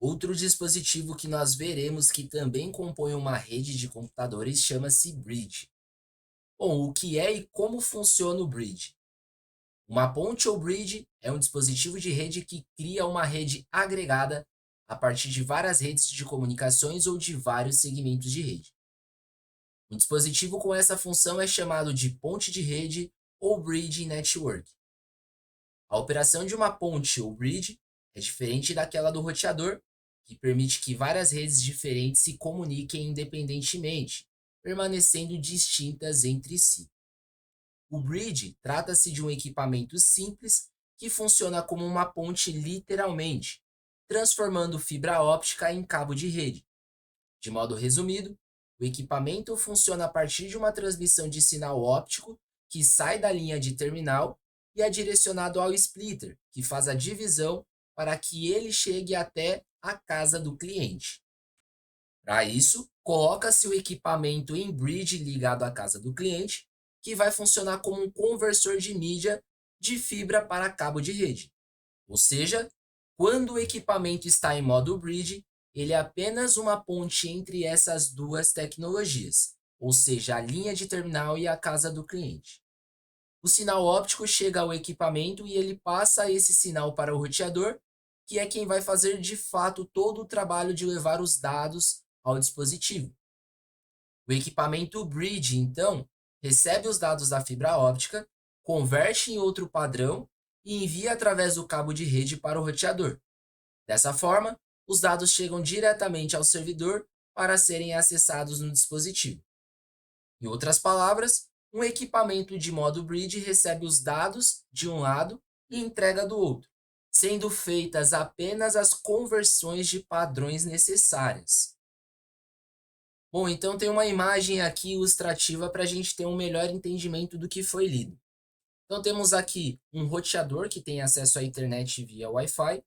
Outro dispositivo que nós veremos que também compõe uma rede de computadores chama-se bridge. Bom, o que é e como funciona o bridge? Uma ponte ou bridge é um dispositivo de rede que cria uma rede agregada a partir de várias redes de comunicações ou de vários segmentos de rede. Um dispositivo com essa função é chamado de ponte de rede ou bridge network. A operação de uma ponte ou bridge é diferente daquela do roteador, que permite que várias redes diferentes se comuniquem independentemente, permanecendo distintas entre si. O bridge trata-se de um equipamento simples que funciona como uma ponte literalmente, transformando fibra óptica em cabo de rede. De modo resumido, o equipamento funciona a partir de uma transmissão de sinal óptico que sai da linha de terminal e é direcionado ao splitter, que faz a divisão para que ele chegue até a casa do cliente. Para isso, coloca-se o equipamento em bridge ligado à casa do cliente, que vai funcionar como um conversor de mídia de fibra para cabo de rede. Ou seja, quando o equipamento está em modo bridge, ele é apenas uma ponte entre essas duas tecnologias, ou seja, a linha de terminal e a casa do cliente. O sinal óptico chega ao equipamento e ele passa esse sinal para o roteador, que é quem vai fazer de fato todo o trabalho de levar os dados ao dispositivo. O equipamento bridge, então, recebe os dados da fibra óptica, converte em outro padrão e envia através do cabo de rede para o roteador. Dessa forma, os dados chegam diretamente ao servidor para serem acessados no dispositivo. Em outras palavras, um equipamento de modo bridge recebe os dados de um lado e entrega do outro, sendo feitas apenas as conversões de padrões necessárias. Bom, então tem uma imagem aqui ilustrativa para a gente ter um melhor entendimento do que foi lido. Então temos aqui um roteador que tem acesso à internet via Wi-Fi,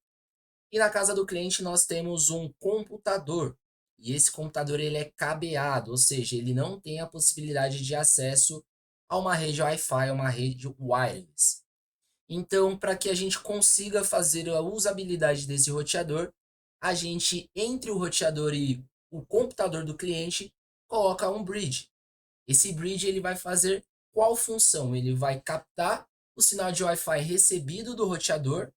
e na casa do cliente nós temos um computador. E esse computador ele é cabeado, ou seja, ele não tem a possibilidade de acesso a uma rede Wi-Fi, a uma rede wireless. Então, para que a gente consiga fazer a usabilidade desse roteador, a gente, entre o roteador e o computador do cliente, coloca um bridge. Esse bridge ele vai fazer qual função? Ele vai captar o sinal de Wi-Fi recebido do roteador,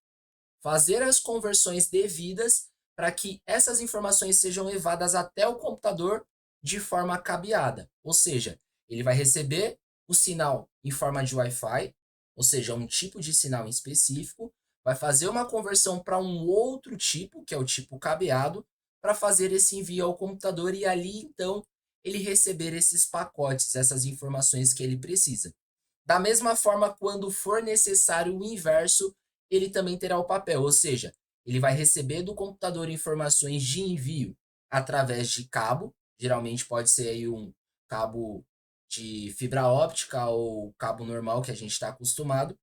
fazer as conversões devidas para que essas informações sejam levadas até o computador de forma cabeada. Ou seja, ele vai receber o sinal em forma de Wi-Fi, ou seja, um tipo de sinal em específico, vai fazer uma conversão para um outro tipo, que é o tipo cabeado, para fazer esse envio ao computador e ali então ele receber esses pacotes, essas informações que ele precisa. Da mesma forma, quando for necessário o inverso, ele também terá o papel, ou seja, ele vai receber do computador informações de envio através de cabo, geralmente pode ser aí um cabo de fibra óptica ou cabo normal que a gente está acostumado.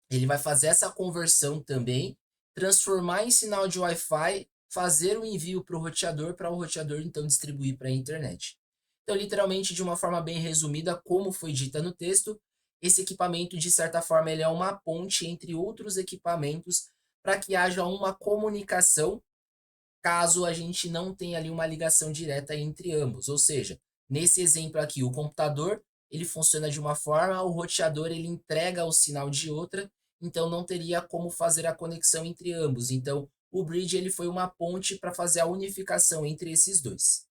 Ele vai fazer essa conversão também, transformar em sinal de Wi-Fi, fazer o envio para o roteador então distribuir para a internet. Então, literalmente, de uma forma bem resumida, como foi dita no texto, esse equipamento, de certa forma, ele é uma ponte entre outros equipamentos para que haja uma comunicação caso a gente não tenha ali uma ligação direta entre ambos. Ou seja, nesse exemplo aqui, o computador ele funciona de uma forma, o roteador ele entrega o sinal de outra, então não teria como fazer a conexão entre ambos. Então, o bridge ele foi uma ponte para fazer a unificação entre esses dois.